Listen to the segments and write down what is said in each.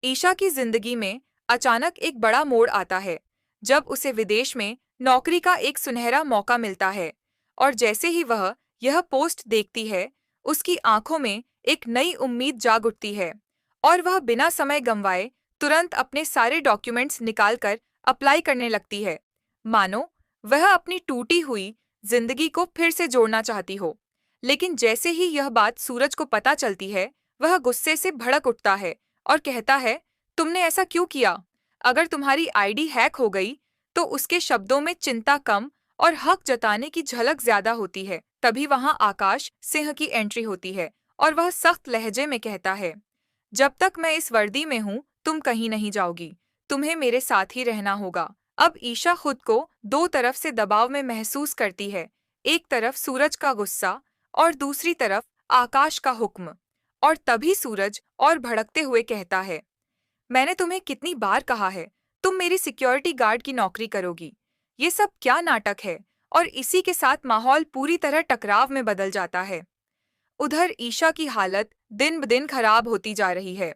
ईशा की जिंदगी में अचानक एक बड़ा मोड़ आता है जब उसे विदेश में नौकरी का एक सुनहरा मौका मिलता है। और जैसे ही वह यह पोस्ट देखती है, उसकी आंखों में एक नई उम्मीद जाग उठती है और वह बिना समय गंवाए तुरंत अपने सारे डॉक्यूमेंट्स निकालकर अप्लाई करने लगती है, मानो वह अपनी टूटी हुई जिंदगी को फिर से जोड़ना चाहती हो। लेकिन जैसे ही यह बात सूरज को पता चलती है, वह गुस्से से भड़क उठता है और कहता है, तुमने ऐसा क्यों किया? अगर तुम्हारी आईडी हैक हो गई, तो उसके शब्दों में चिंता कम और हक जताने की झलक ज्यादा होती है। तभी वहां आकाश सिंह की एंट्री होती है और वह सख्त लहजे में कहता है, जब तक मैं इस वर्दी में हूँ, तुम कहीं नहीं जाओगी। तुम्हें मेरे साथ ही रहना होगा। अब ईशा खुद को दो तरफ से दबाव में महसूस करती है, एक तरफ सूरज का गुस्सा और दूसरी तरफ आकाश का हुक्म। और तभी सूरज और भड़कते हुए कहता है, मैंने तुम्हें कितनी बार कहा है, तुम मेरी सिक्योरिटी गार्ड की नौकरी करोगी। ये सब क्या नाटक है? और इसी के साथ माहौल पूरी तरह टकराव में बदल जाता है। उधर ईशा की हालत दिन ब दिन खराब होती जा रही है।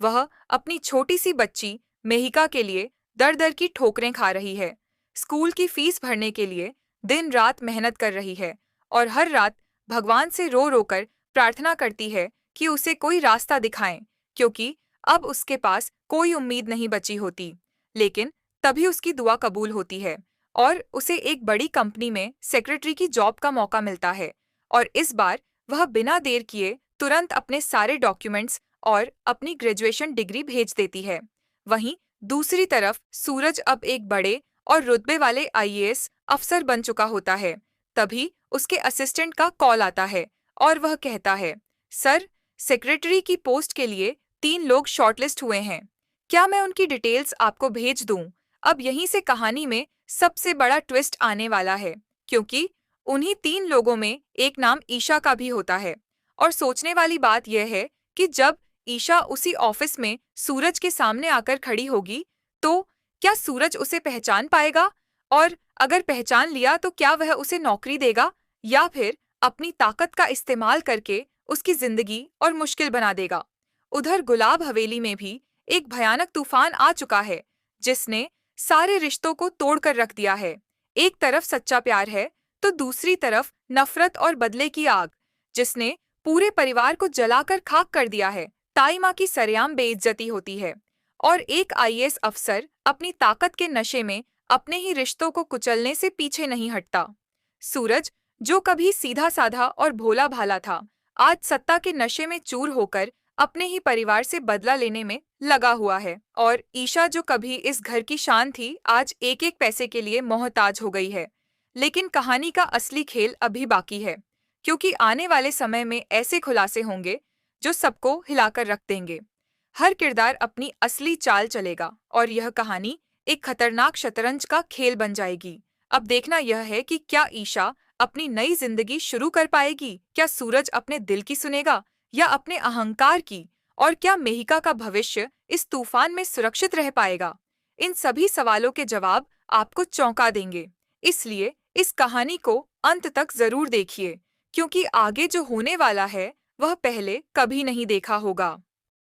वह अपनी छोटी सी बच्ची मेहिका के लिए दर दर की ठोकरें खा रही है, स्कूल की फीस भरने के लिए दिन रात मेहनत कर रही है और हर रात भगवान से रो रो कर प्रार्थना करती है कि उसे कोई रास्ता दिखाएं, क्योंकि अब उसके पास कोई उम्मीद नहीं बची होती। लेकिन तभी उसकी दुआ कबूल होती है और उसे एक बड़ी कंपनी में सेक्रेटरी की जॉब का मौका मिलता है। और इस बार वह बिना देर किए तुरंत अपने सारे डॉक्यूमेंट्स और अपनी ग्रेजुएशन डिग्री भेज देती है। वहीं दूसरी तरफ सूरज अब एक बड़े और रुतबे वाले आईएएस अफसर बन चुका होता है। तभी उसके असिस्टेंट का कॉल आता है और वह कहता है, सर, सेक्रेटरी की पोस्ट के लिए 3 लोग शॉर्टलिस्ट हुए हैं। क्या मैं उनकी डिटेल्स आपको भेज दूं? अब यहीं से कहानी में सबसे बड़ा ट्विस्ट आने वाला है, क्योंकि उन्हीं 3 लोगों में एक नाम ईशा का भी होता है। और सोचने वाली बात यह है कि जब ईशा उसी ऑफिस में सूरज के सामने आकर खड़ी होगी, तो क्या सूरज उसे पहचान पाएगा? और अगर पहचान लिया तो क्या वह उसे नौकरी देगा या फिर अपनी ताकत का इस्तेमाल करके उसकी जिंदगी और मुश्किल बना देगा? उधर गुलाब हवेली में भी एक भयानक तूफान आ चुका है, जिसने सारे रिश्तों को तोड़कर रख दिया है। एक तरफ सच्चा प्यार है, तो दूसरी तरफ नफरत और बदले की आग, जिसने पूरे परिवार को जलाकर खाक कर दिया है। ताई माँ की सरेआम बेइज्जती होती है और एक आईएएस अफसर अपनी ताकत के नशे में अपने ही रिश्तों को कुचलने से पीछे नहीं हटता। सूरज, जो कभी सीधा साधा और भोला भाला था, आज सत्ता के नशे में चूर होकर अपने ही परिवार से बदला लेने में लगा हुआ है। और ईशा, जो कभी इस घर की शान थी, आज एक एक पैसे के लिए मोहताज हो गई है। लेकिन कहानी का असली खेल अभी बाकी है, क्योंकि आने वाले समय में ऐसे खुलासे होंगे जो सबको हिलाकर रख देंगे। हर किरदार अपनी असली चाल चलेगा और यह कहानी एक खतरनाक शतरंज का खेल बन जाएगी। अब देखना यह है कि क्या ईशा अपनी नई जिंदगी शुरू कर पाएगी, क्या सूरज अपने दिल की सुनेगा या अपने अहंकार की, और क्या मेहिका का भविष्य इस तूफान में सुरक्षित रह पाएगा? इन सभी सवालों के जवाब आपको चौंका देंगे। इसलिए इस कहानी को अंत तक जरूर देखिए, क्योंकि आगे जो होने वाला है वह पहले कभी नहीं देखा होगा।